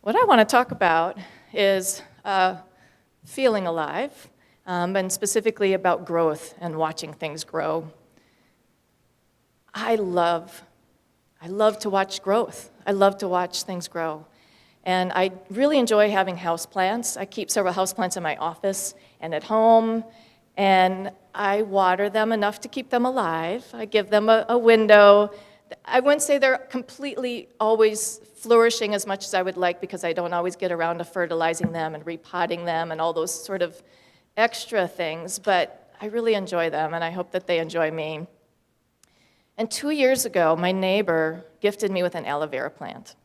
What I want to talk about is feeling alive, and specifically about growth and watching things grow. I love to watch growth. I love to watch things grow. And I really enjoy having houseplants. I keep several houseplants in my office and at home, and I water them enough to keep them alive. I give them a window. I wouldn't say they're completely always flourishing as much as I would like, because I don't always get around to fertilizing them and repotting them and all those sort of extra things, but I really enjoy them, and I hope that they enjoy me. And 2 years ago, my neighbor gifted me with an aloe vera plant.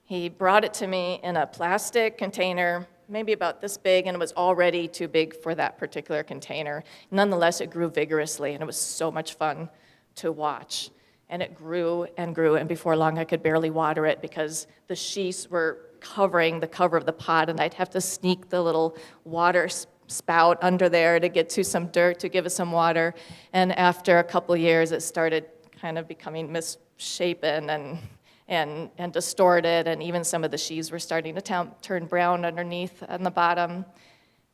He brought it to me in a plastic container, maybe about this big, and it was already too big for that particular container. Nonetheless, it grew vigorously, and it was so much fun to watch. And it grew, and before long I could barely water it because the sheaths were covering the cover of the pot, and I'd have to sneak the little water spout under there to get to some dirt to give it some water. And after a couple years, it started kind of becoming misshapen and distorted, and even some of the sheaths were starting to turn brown underneath on the bottom.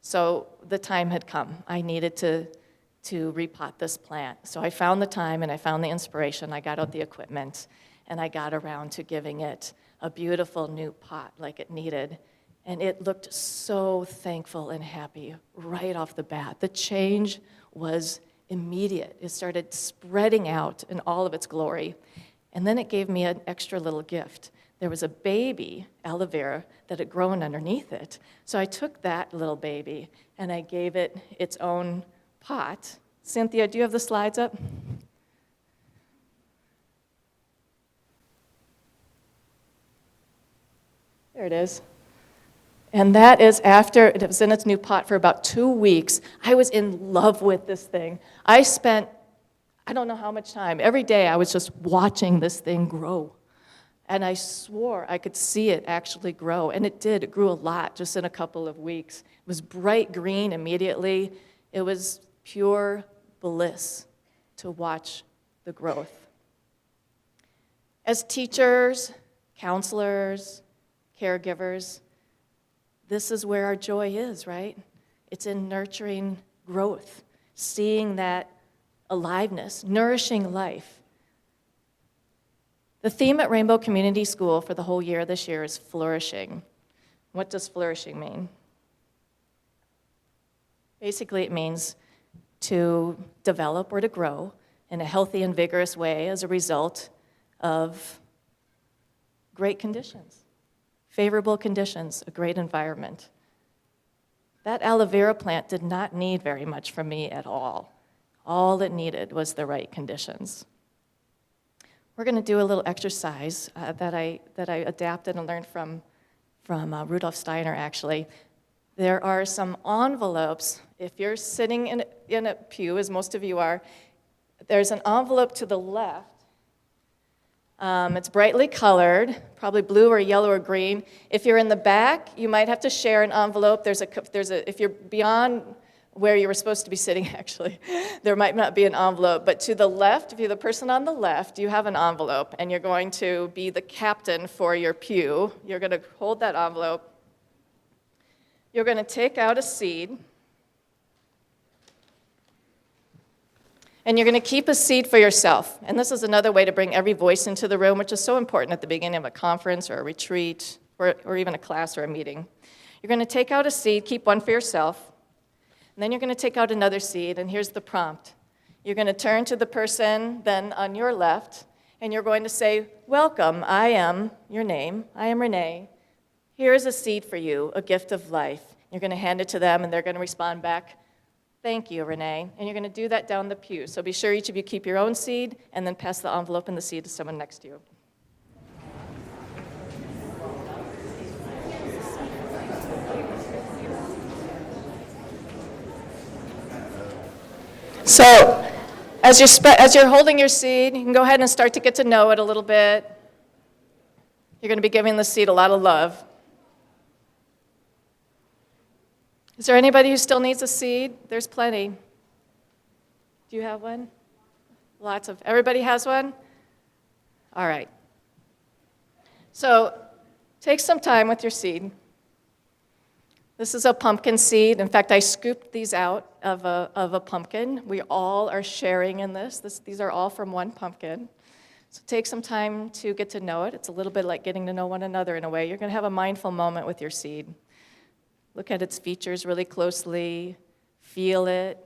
So the time had come. I needed to repot this plant. So I found the time and I found the inspiration. I got out the equipment and I got around to giving it a beautiful new pot like it needed. And it looked so thankful and happy right off the bat. The change was immediate. It started spreading out in all of its glory. And then it gave me an extra little gift. There was a baby aloe vera that had grown underneath it. So I took that little baby and I gave it its own pot. Cynthia, do you have the slides up? There it is. And that is after it was in its new pot for about 2 weeks. I was in love with this thing. I spent, I don't know how much time. Every day I was just watching this thing grow. And I swore I could see it actually grow. And it did. It grew a lot just in a couple of weeks. It was bright green immediately. It was pure bliss to watch the growth. As teachers, counselors, caregivers, this is where our joy is, right? It's in nurturing growth, seeing that aliveness, nourishing life. The theme at Rainbow Community School for the whole year this year is flourishing. What does flourishing mean? Basically, it means to develop or to grow in a healthy and vigorous way as a result of great conditions, favorable conditions, a great environment. That aloe vera plant did not need very much from me at all. All it needed was the right conditions. We're going to do a little exercise that I adapted and learned from Rudolf Steiner, actually. There are some envelopes. If you're sitting in a pew, as most of you are, there's an envelope to the left. It's brightly colored, probably blue or yellow or green. If you're in the back, you might have to share an envelope. If you're beyond where you were supposed to be sitting, actually, there might not be an envelope. But to the left, if you're the person on the left, you have an envelope, and you're going to be the captain for your pew. You're going to hold that envelope. You're going to take out a seed. And you're going to keep a seed for yourself. And this is another way to bring every voice into the room, which is so important at the beginning of a conference or a retreat or even a class or a meeting. You're going to take out a seed, keep one for yourself. And then you're going to take out another seed, and here's the prompt. You're going to turn to the person then on your left, and you're going to say, "Welcome, I am," your name, "I am Renee. Here is a seed for you, a gift of life." You're going to hand it to them, and they're going to respond back, "Thank you, Renee." And you're going to do that down the pew. So be sure each of you keep your own seed, and then pass the envelope and the seed to someone next to you. So as you're holding your seed, you can go ahead and start to get to know it a little bit. You're going to be giving the seed a lot of love. Is there anybody who still needs a seed? There's plenty. Do you have one? Lots of, everybody has one? All right. So Take some time with your seed. This is a pumpkin seed. In fact, I scooped these out of a pumpkin. We all are sharing in this. These are all from one pumpkin. So take some time to get to know it. It's a little bit like getting to know one another in a way. You're going to have a mindful moment with your seed. Look at its features really closely. Feel it.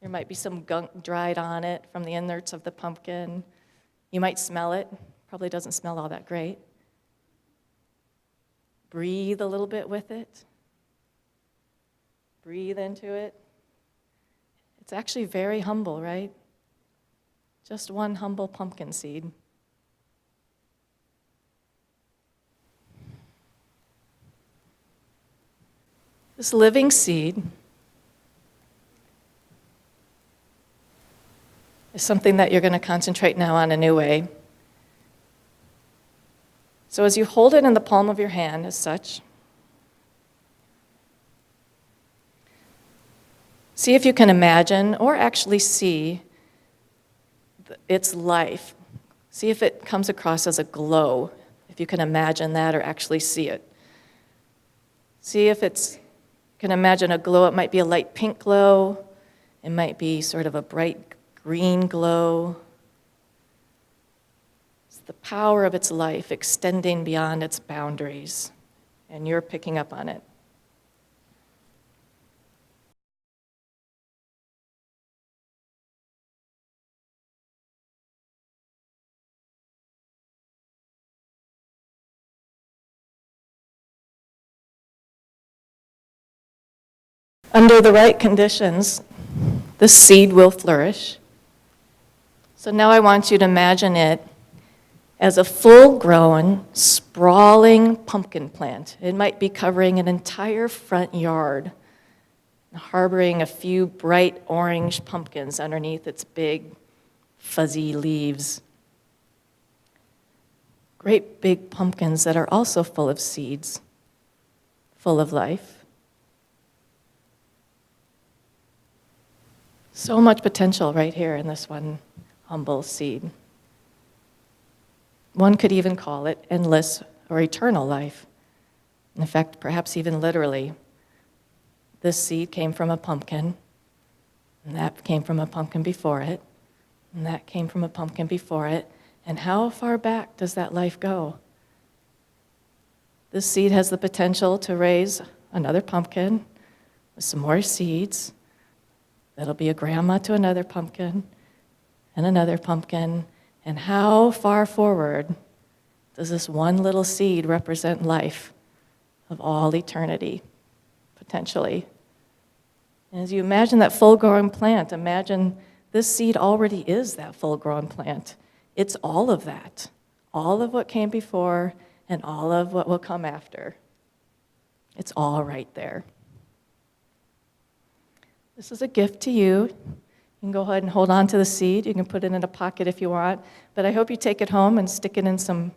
There might be some gunk dried on it from the innards of the pumpkin. You might smell it. Probably doesn't smell all that great. Breathe a little bit with it. Breathe into it. It's actually very humble, right? Just one humble pumpkin seed. This living seed is something that you're going to concentrate now on a new way. So as you hold it in the palm of your hand as such, see if you can imagine or actually see its life. See if it comes across as a glow, if you can imagine that or actually see it. See if you can imagine a glow. It might be a light pink glow. It might be sort of a bright green glow. It's the power of its life extending beyond its boundaries, and you're picking up on it. Under the right conditions, the seed will flourish. So now I want you to imagine it as a full-grown, sprawling pumpkin plant. It might be covering an entire front yard, harboring a few bright orange pumpkins underneath its big, fuzzy leaves. Great big pumpkins that are also full of seeds, full of life. So much potential right here in this one humble seed. One could even call it endless or eternal life. In fact, perhaps even literally. This seed came from a pumpkin, and that came from a pumpkin before it, and that came from a pumpkin before it. And how far back does that life go? This seed has the potential to raise another pumpkin with some more seeds. That'll be a grandma to another pumpkin and another pumpkin. And how far forward does this one little seed represent life of all eternity, potentially? And as you imagine that full-grown plant, imagine this seed already is that full-grown plant. It's all of that, all of what came before and all of what will come after. It's all right there. This is a gift to you. You can go ahead and hold on to the seed. You can put it in a pocket if you want. But I hope you take it home and stick it in some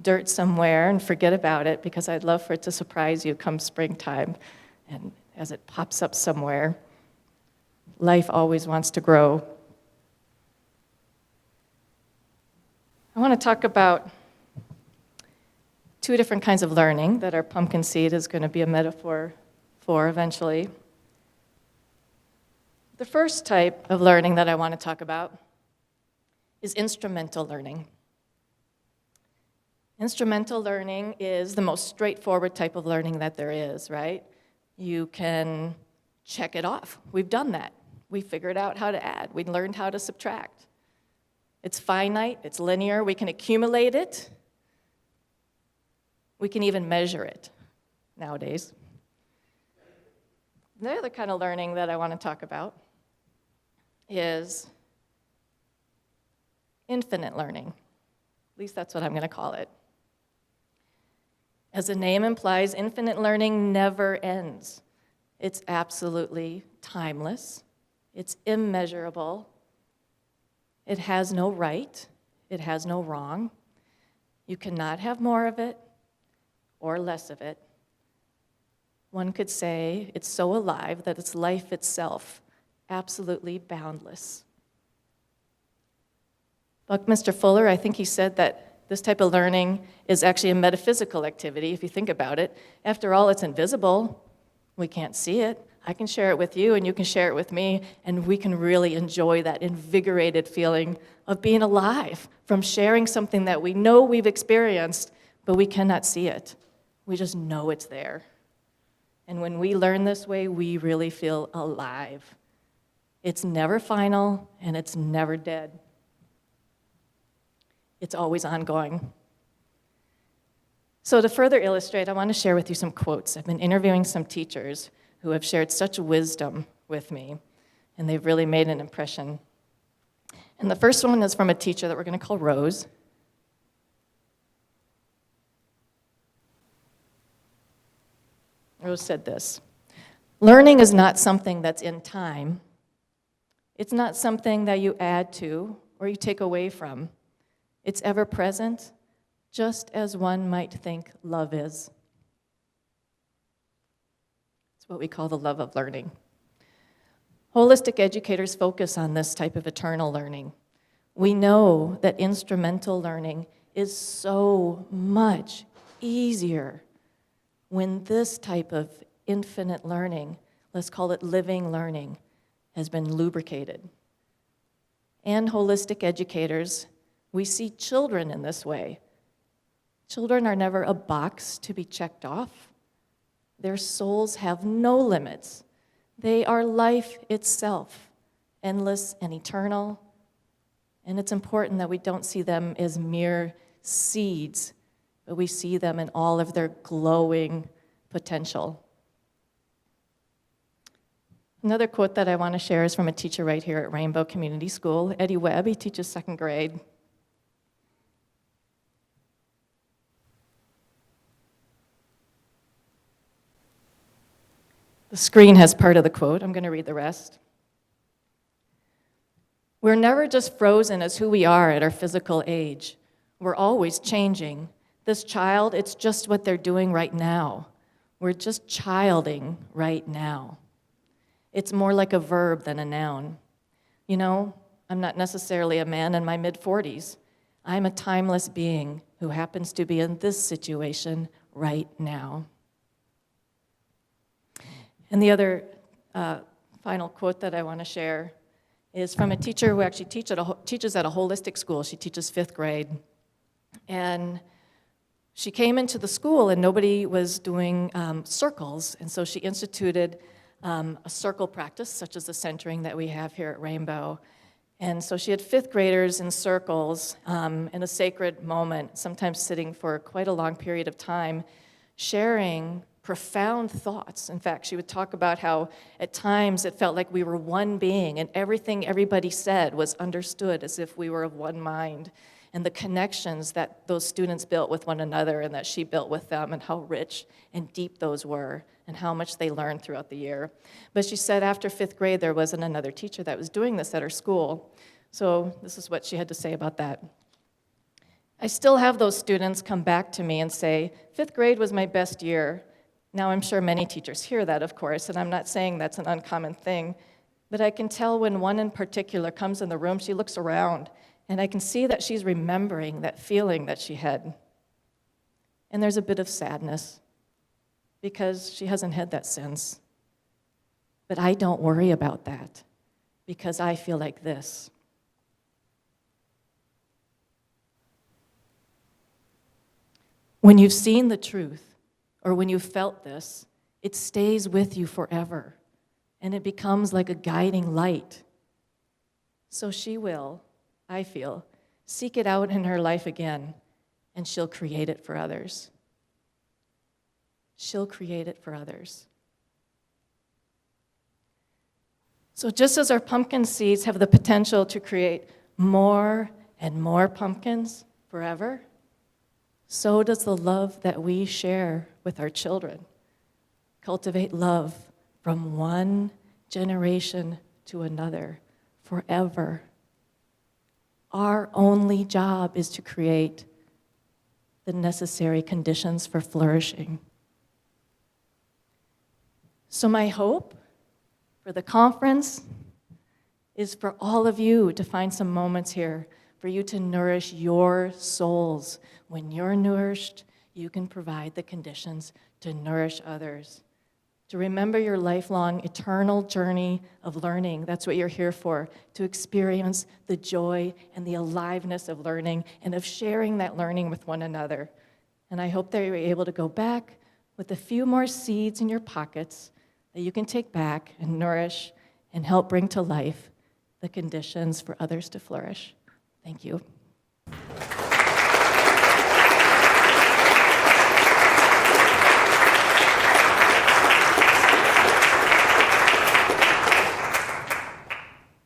dirt somewhere and forget about it, because I'd love for it to surprise you come springtime. And as it pops up somewhere, life always wants to grow. I want to talk about two different kinds of learning that our pumpkin seed is going to be a metaphor for eventually. The first type of learning that I want to talk about is instrumental learning. Instrumental learning is the most straightforward type of learning that there is, right? You can check it off. We've done that. We figured out how to add. We learned how to subtract. It's finite, it's linear, we can accumulate it. We can even measure it nowadays. The other kind of learning that I want to talk about is infinite learning. At least that's what I'm going to call it. As the name implies, infinite learning never ends. It's absolutely timeless. It's immeasurable. It has no right. It has no wrong. You cannot have more of it or less of it. One could say it's so alive that it's life itself, absolutely boundless. Buckminster Fuller, I think he said that This type of learning is actually a metaphysical activity, if you think about it. After all, it's invisible. We can't see it. I can share it with you, and you can share it with me, and we can really enjoy that invigorated feeling of being alive from sharing something that we know we've experienced, but we cannot see it. We just know it's there. And when we learn this way, we really feel alive. It's never final, and it's never dead. It's always ongoing. So to further illustrate, I want to share with you some quotes. I've been interviewing some teachers who have shared such wisdom with me, and they've really made an impression. And the first one is from a teacher that we're going to call Rose. Rose said this: "Learning is not something that's in time. It's not something that you add to or you take away from. It's ever present, just as one might think love is." It's what we call the love of learning. Holistic educators focus on this type of eternal learning. We know that instrumental learning is so much easier when this type of infinite learning, let's call it living learning, has been lubricated. And holistic educators, we see children in this way. Children are never a box to be checked off. Their souls have no limits. They are life itself, endless and eternal. And it's important that we don't see them as mere seeds, but we see them in all of their glowing potential. Another quote that I want to share is from a teacher right here at Rainbow Community School, Eddie Webb. He teaches second grade. The screen has part of the quote. I'm going to read the rest. "We're never just frozen as who we are at our physical age. We're always changing. This child, it's just what they're doing right now. We're just childing right now. It's more like a verb than a noun. You know, I'm not necessarily a man in my mid-40s. I'm a timeless being who happens to be in this situation right now." And the other final quote that I want to share is from a teacher who actually teaches at a holistic school. She teaches fifth grade. And she came into the school and nobody was doing circles, and so she instituted a circle practice, such as the centering that we have here at Rainbow. And so she had fifth graders in circles in a sacred moment, sometimes sitting for quite a long period of time, sharing profound thoughts. In fact, she would talk about how at times it felt like we were one being and everything everybody said was understood as if we were of one mind, and the connections that those students built with one another and that she built with them, and how rich and deep those were and how much they learned throughout the year. But she said after fifth grade there wasn't another teacher that was doing this at her school. So this is what she had to say about that. "I still have those students come back to me and say, 'Fifth grade was my best year.' Now, I'm sure many teachers hear that, of course, and I'm not saying that's an uncommon thing, but I can tell when one in particular comes in the room, she looks around, and I can see that she's remembering that feeling that she had. And there's a bit of sadness, because she hasn't had that since. But I don't worry about that, because I feel like this." When you've seen the truth, or when you felt this, it stays with you forever, and it becomes like a guiding light. So she will, I feel, seek it out in her life again, and she'll create it for others. She'll create it for others. So just as our pumpkin seeds have the potential to create more and more pumpkins forever, so does the love that we share with our children cultivate love from one generation to another forever. Our only job is to create the necessary conditions for flourishing. So my hope for the conference is for all of you to find some moments here for you to nourish your souls. When you're nourished, you can provide the conditions to nourish others. To remember your lifelong, eternal journey of learning. That's what you're here for, to experience the joy and the aliveness of learning and of sharing that learning with one another. And I hope that you're able to go back with a few more seeds in your pockets that you can take back and nourish and help bring to life the conditions for others to flourish. Thank you.